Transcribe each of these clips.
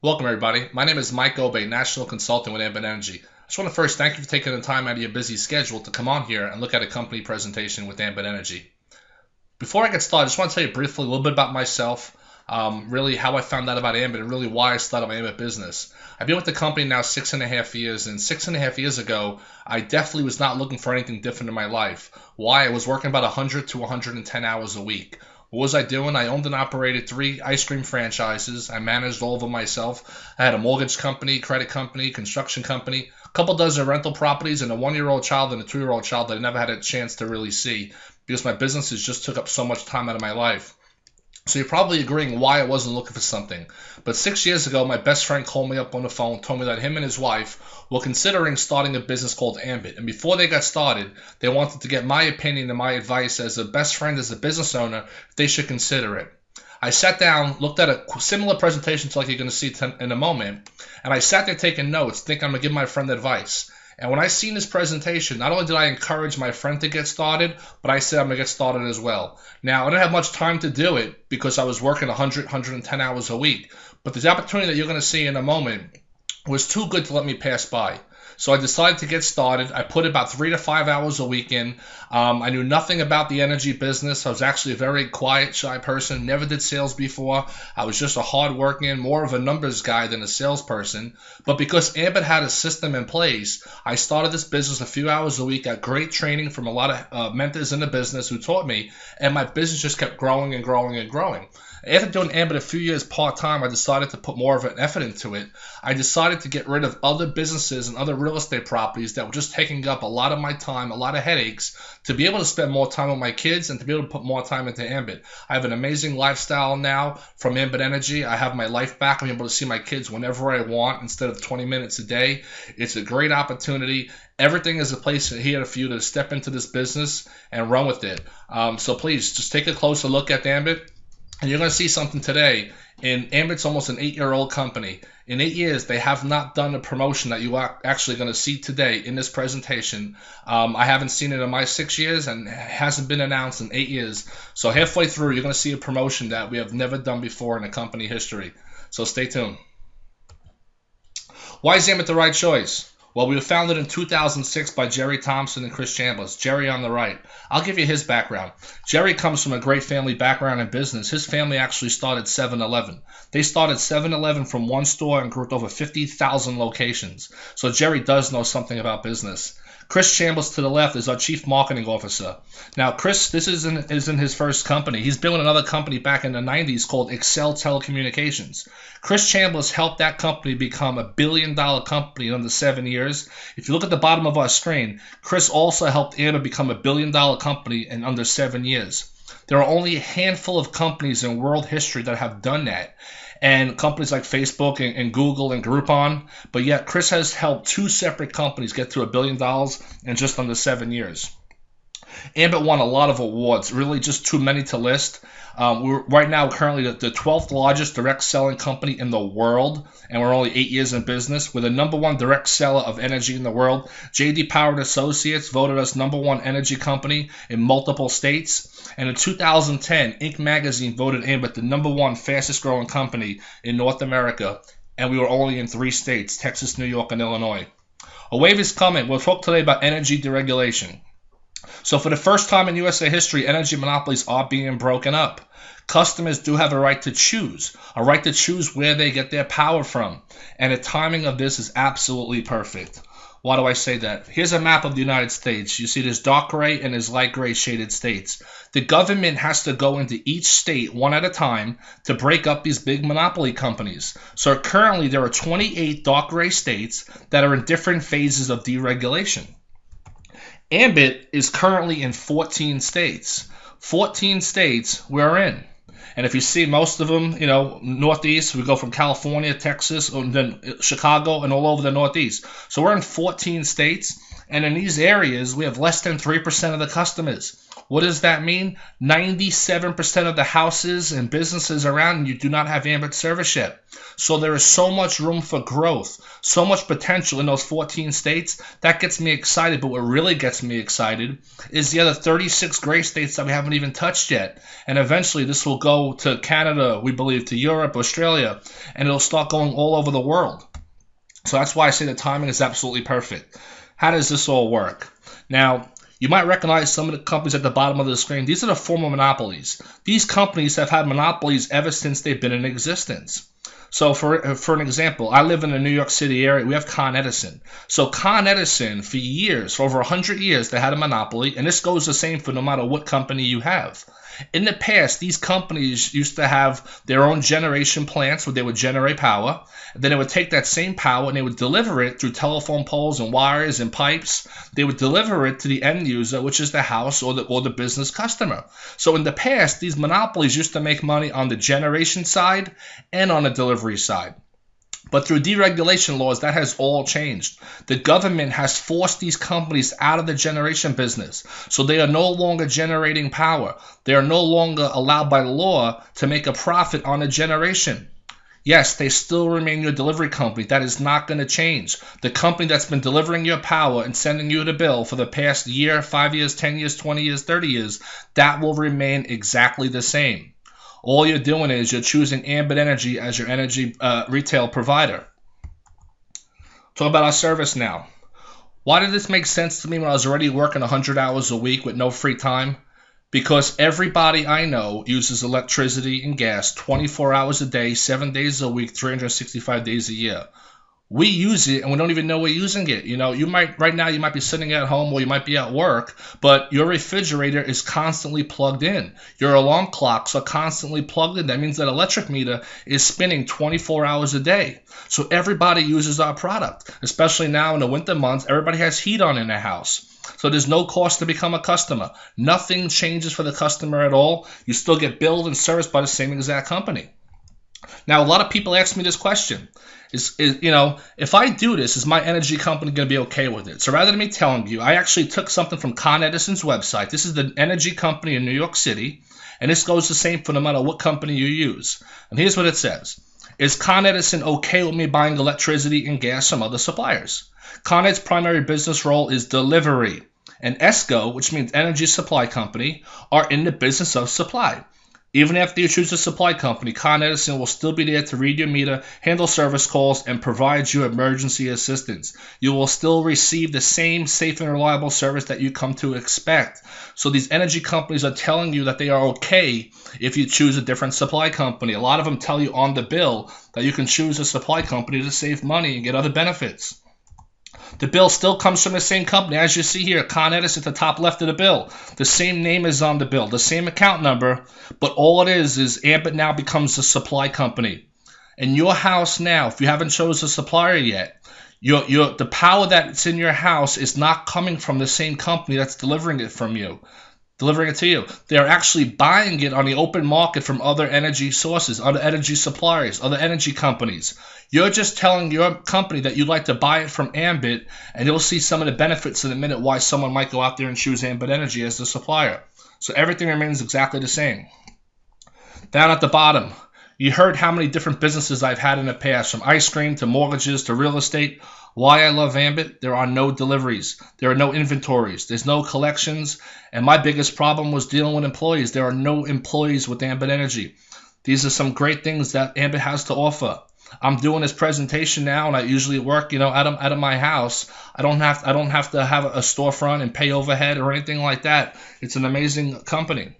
Welcome, everybody. My name is Mike Obey, National Consultant with Ambit Energy. I just want to first thank you for taking the time out of your busy schedule to come on here and look at a company presentation with Ambit Energy. Before I get started, I just want to tell you briefly a little bit about myself, really how I found out about Ambit and really why I started my Ambit business. I've been with the company now 6.5 years, and 6.5 years ago, I definitely was not looking for anything different in my life. Why? I was working about 100 to 110 hours a week. What was I doing? I owned and operated 3 ice cream franchises. I managed all of them myself. I had a mortgage company, credit company, construction company, a couple dozen rental properties, and a 1-year-old child and a 2-year-old child that I never had a chance to really see because my businesses just took up so much time out of my life. So you're probably agreeing why I wasn't looking for something. But 6 years ago, my best friend called me up on the phone, told me that him and his wife were considering starting a business called Ambit. And before they got started, they wanted to get my opinion and my advice as a best friend, as a business owner, if they should consider it. I sat down, looked at a similar presentation to like you're going to see in a moment, and I sat there taking notes, thinking I'm going to give my friend advice. And when I seen this presentation, not only did I encourage my friend to get started, but I said I'm going to get started as well. Now, I didn't have much time to do it because I was working 100, 110 hours a week. But the opportunity that you're going to see in a moment was too good to let me pass by. So I decided to get started. I put about 3 to 5 hours a week in. I knew nothing about the energy business. I was actually a very quiet, shy person. Never did sales before. I was just a hard-working, more of a numbers guy than a salesperson. But because Ambit had a system in place, I started this business a few hours a week. Got great training from a lot of mentors in the business who taught me, and my business just kept growing and growing and growing. After doing Ambit a few years part-time, I decided to put more of an effort into it. I decided to get rid of other businesses and other real estate properties that were just taking up a lot of my time, a lot of headaches, to be able to spend more time with my kids and to be able to put more time into Ambit. I have an amazing lifestyle now from Ambit Energy. I have my life back. I'm able to see my kids whenever I want instead of 20 minutes a day. It's a great opportunity. Everything is a place here for you to step into this business and run with it. So please, just take a closer look at Ambit. And you're going to see something today. Ambit's almost an 8-year-old company. In 8 years, they have not done a promotion that you are actually going to see today in this presentation. I haven't seen it in my 6 years, and it hasn't been announced in 8 years. So halfway through, you're going to see a promotion that we have never done before in the company history. So stay tuned. Why is Ambit the right choice? Well, we were founded in 2006 by Jerry Thompson and Chris Chambliss. Jerry on the right. I'll give you his background. Jerry comes from a great family background in business. His family actually started 7-Eleven. They started 7-Eleven from one store and grew to over 50,000 locations. So Jerry does know something about business. Chris Chambliss to the left is our Chief Marketing Officer. Now, Chris, this isn't his first company. He's been with another company back in the 90s called Excel Telecommunications. Chris Chambliss helped that company become a billion-dollar company in under 7 years. If you look at the bottom of our screen, Chris also helped Ambit become a billion-dollar company in under 7 years. There are only a handful of companies in world history that have done that, and companies like Facebook and Google and Groupon, but yet Chris has helped 2 separate companies get to $1 billion in just under 7 years. Ambit won a lot of awards, really just too many to list. We're right now currently the 12th largest direct selling company in the world, and we're only 8 years in business. We're the number 1 direct seller of energy in the world. J.D. Power & Associates voted us number 1 energy company in multiple states. And in 2010, Inc. magazine voted Ambit the number 1 fastest growing company in North America, and we were only in 3 states, Texas, New York, and Illinois. A wave is coming. We'll talk today about energy deregulation. So for the first time in USA history, energy monopolies are being broken up. Customers do have a right to choose where they get their power from. And the timing of this is absolutely perfect. Why do I say that? Here's a map of the United States. You see there's dark gray and there's light gray shaded states. The government has to go into each state one at a time to break up these big monopoly companies. So currently there are 28 dark gray states that are in different phases of deregulation. Ambit is currently in 14 states. 14 states we're in. And if you see most of them, Northeast, we go from California, Texas, and then Chicago, and all over the Northeast. So we're in 14 states, and in these areas, we have less than 3% of the customers. What does that mean? 97% of the houses and businesses around you do not have Ambit service yet. So there is so much room for growth, so much potential in those 14 states. That gets me excited, but what really gets me excited is the other 36 gray states that we haven't even touched yet. And eventually this will go to Canada, we believe, to Europe, Australia, and it'll start going all over the world. So that's why I say the timing is absolutely perfect. How does this all work? Now, you might recognize some of the companies at the bottom of the screen. These are the former monopolies. These companies have had monopolies ever since they've been in existence. So for an example, I live in the New York City area. We have Con Edison. So Con Edison, for years, for over 100 years, they had a monopoly, and this goes the same for no matter what company you have. In the past, these companies used to have their own generation plants where they would generate power. Then they would take that same power and they would deliver it through telephone poles and wires and pipes. They would deliver it to the end user, which is the house or the business customer. So in the past, these monopolies used to make money on the generation side and on the delivery side. But through deregulation laws, that has all changed. The government has forced these companies out of the generation business. So they are no longer generating power. They are no longer allowed by law to make a profit on the generation. Yes, they still remain your delivery company. That is not going to change. The company that's been delivering your power and sending you the bill for the past year, 5 years, 10 years, 20 years, 30 years, that will remain exactly the same. All you're doing is you're choosing Ambit Energy as your energy retail provider. Talk about our service now. Why did this make sense to me when I was already working 100 hours a week with no free time? Because everybody I know uses electricity and gas 24 hours a day, 7 days a week, 365 days a year. We use it and we don't even know we're using it. You know, right now you might be sitting at home or you might be at work, but your refrigerator is constantly plugged in. Your alarm clocks are constantly plugged in. That means that electric meter is spinning 24 hours a day. So everybody uses our product, especially now in the winter months. Everybody has heat on in their house. So there's no cost to become a customer. Nothing changes for the customer at all. You still get billed and serviced by the same exact company. Now, a lot of people ask me this question. If I do this, is my energy company going to be okay with it? So rather than me telling you, I actually took something from Con Edison's website. This is the energy company in New York City, and this goes the same for no matter what company you use. And here's what it says. Is Con Edison okay with me buying electricity and gas from other suppliers? Con Ed's primary business role is delivery, and ESCO, which means Energy Supply Company, are in the business of supply. Even after you choose a supply company, Con Edison will still be there to read your meter, handle service calls, and provide you emergency assistance. You will still receive the same safe and reliable service that you come to expect. So these energy companies are telling you that they are okay if you choose a different supply company. A lot of them tell you on the bill that you can choose a supply company to save money and get other benefits. The bill still comes from the same company. As you see here, Con Edison at the top left of the bill. The same name is on the bill, the same account number, but all it is Ambit now becomes a supply company. In your house now, if you haven't chosen a supplier yet, the power that's in your house is not coming from the same company that's delivering it to you. They're actually buying it on the open market from other energy sources, other energy suppliers, other energy companies. You're just telling your company that you'd like to buy it from Ambit, and you'll see some of the benefits in a minute why someone might go out there and choose Ambit Energy as the supplier. So everything remains exactly the same. Down at the bottom, you heard how many different businesses I've had in the past, from ice cream to mortgages to real estate. Why I love Ambit? There are no deliveries. There are no inventories. There's no collections. And my biggest problem was dealing with employees. There are no employees with Ambit Energy. These are some great things that Ambit has to offer. I'm doing this presentation now, and I usually work, out of my house. I don't have to have a storefront and pay overhead or anything like that. It's an amazing company.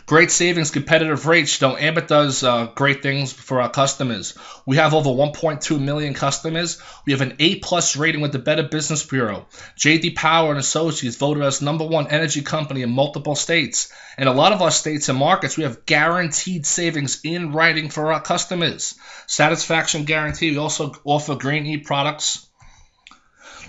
Great savings, competitive rates. Ambit does great things for our customers. We have over 1.2 million customers. We have an A+ rating with the Better Business Bureau. J.D. Power and Associates voted us #1 energy company in multiple states. In a lot of our states and markets, we have guaranteed savings in writing for our customers. Satisfaction guarantee. We also offer Green E products.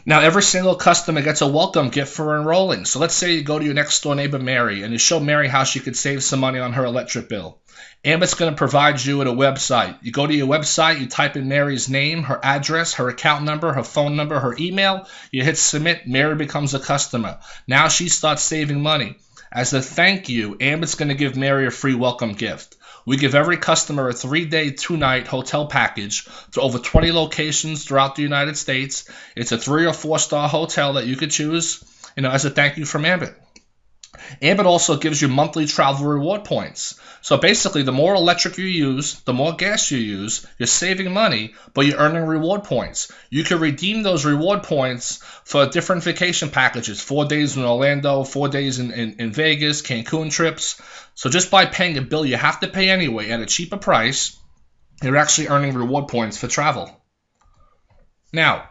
Now, every single customer gets a welcome gift for enrolling. So let's say you go to your next door neighbor, Mary, and you show Mary how she could save some money on her electric bill. Ambit's going to provide you with a website. You go to your website, you type in Mary's name, her address, her account number, her phone number, her email. You hit submit. Mary becomes a customer. Now she starts saving money. As a thank you, Ambit's going to give Mary a free welcome gift. We give every customer a 3-day, 2-night hotel package to over 20 locations throughout the United States. It's a 3 or 4-star hotel that you could choose, as a thank you from Ambit. Ambit also gives you monthly travel reward points. So basically, the more electric you use, the more gas you use, you're saving money, but you're earning reward points. You can redeem those reward points for different vacation packages, 4 days in Orlando, 4 days in Vegas, Cancun trips. So just by paying a bill you have to pay anyway at a cheaper price, you're actually earning reward points for travel. Now,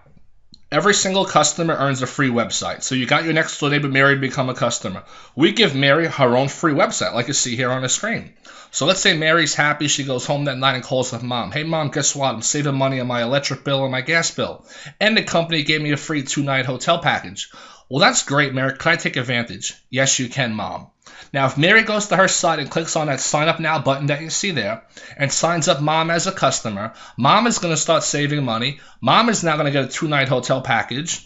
every single customer earns a free website. So you got your next door neighbor Mary to become a customer. We give Mary her own free website, like you see here on the screen. So let's say Mary's happy. She goes home that night and calls up Mom. Hey, Mom, guess what? I'm saving money on my electric bill and my gas bill. And the company gave me a free 2-night hotel package. Well, that's great, Mary. Can I take advantage? Yes, you can, Mom. Now, if Mary goes to her site and clicks on that Sign Up Now button that you see there and signs up Mom as a customer, Mom is going to start saving money. Mom is now going to get a 2-night hotel package.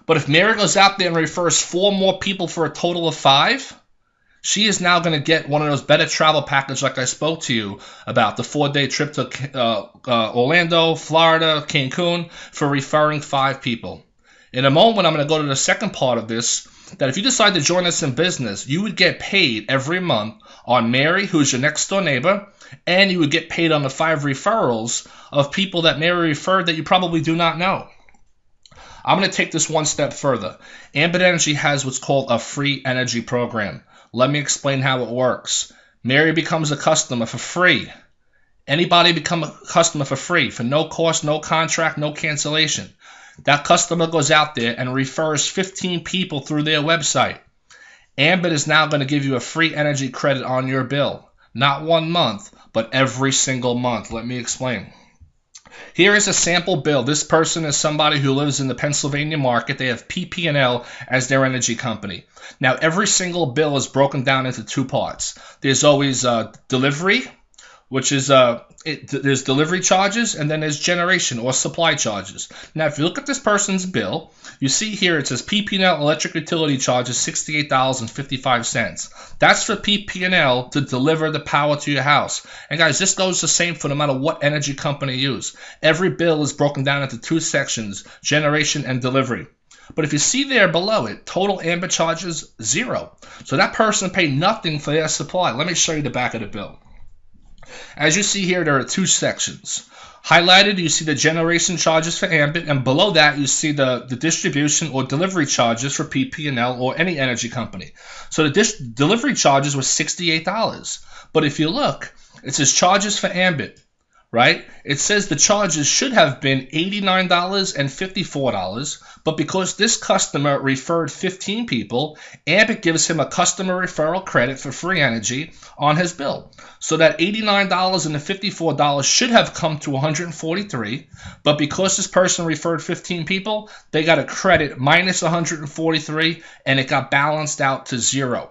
But if Mary goes out there and refers 4 more people for a total of 5, she is now going to get one of those better travel packages like I spoke to you about, the 4-day trip to Orlando, Florida, Cancun, for referring 5 people. In a moment, I'm going to go to the second part of this, that if you decide to join us in business, you would get paid every month on Mary, who's your next door neighbor, and you would get paid on the 5 referrals of people that Mary referred that you probably do not know. I'm going to take this one step further. Ambit Energy has what's called a free energy program. Let me explain how it works. Mary becomes a customer for free. Anybody become a customer for free, for no cost, no contract, no cancellation. That customer goes out there and refers 15 people through their website. Ambit is now going to give you a free energy credit on your bill. Not 1 month, but every single month. Let me explain. Here is a sample bill. This person is somebody who lives in the Pennsylvania market. They have PP&L as their energy company. Now, every single bill is broken down into 2 parts. There's always delivery, which is there's delivery charges, and then there's generation or supply charges. Now, if you look at this person's bill, you see here it says PP&L electric utility charges $68.55. That's for PP&L to deliver the power to your house. And guys, this goes the same for no matter what energy company you use. Every bill is broken down into 2 sections, generation and delivery. But if you see there below it, total Ambit charges 0. So that person paid nothing for their supply. Let me show you the back of the bill. As you see here, there are 2 sections. Highlighted, you see the generation charges for Ambit, and below that, you see the distribution or delivery charges for PP&L or any energy company. So the delivery charges was $68. But if you look, it says charges for Ambit, right? It says the charges should have been $89 and $54, but because this customer referred 15 people, Ambit gives him a customer referral credit for free energy on his bill. So that $89 and the $54 should have come to $143, but because this person referred 15 people, they got a credit minus $143, and it got balanced out to 0.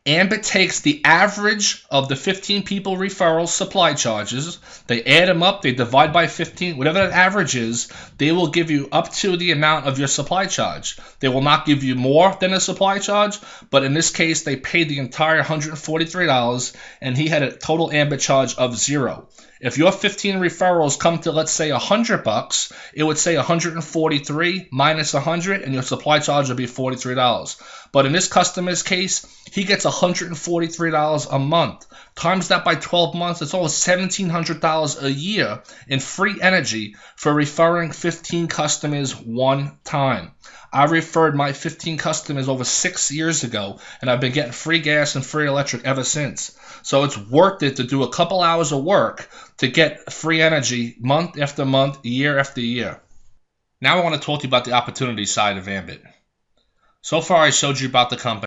Ambit takes the average of the 15 people referral supply charges, they add them up, they divide by 15, whatever that average is, they will give you up to the amount of your supply charge. They will not give you more than a supply charge, but in this case, they paid the entire $143, and he had a total Ambit charge of 0. If your 15 referrals come to, let's say, $100, it would say 143 minus 100, and your supply charge would be $43. But in this customer's case, he gets $143 a month. Times that by 12 months, it's almost $1,700 a year in free energy for referring 15 customers one time. I referred my 15 customers over 6 years ago, and I've been getting free gas and free electric ever since. So it's worth it to do a couple hours of work to get free energy month after month, year after year. Now I want to talk to you about the opportunity side of Ambit. So far I showed you about the company.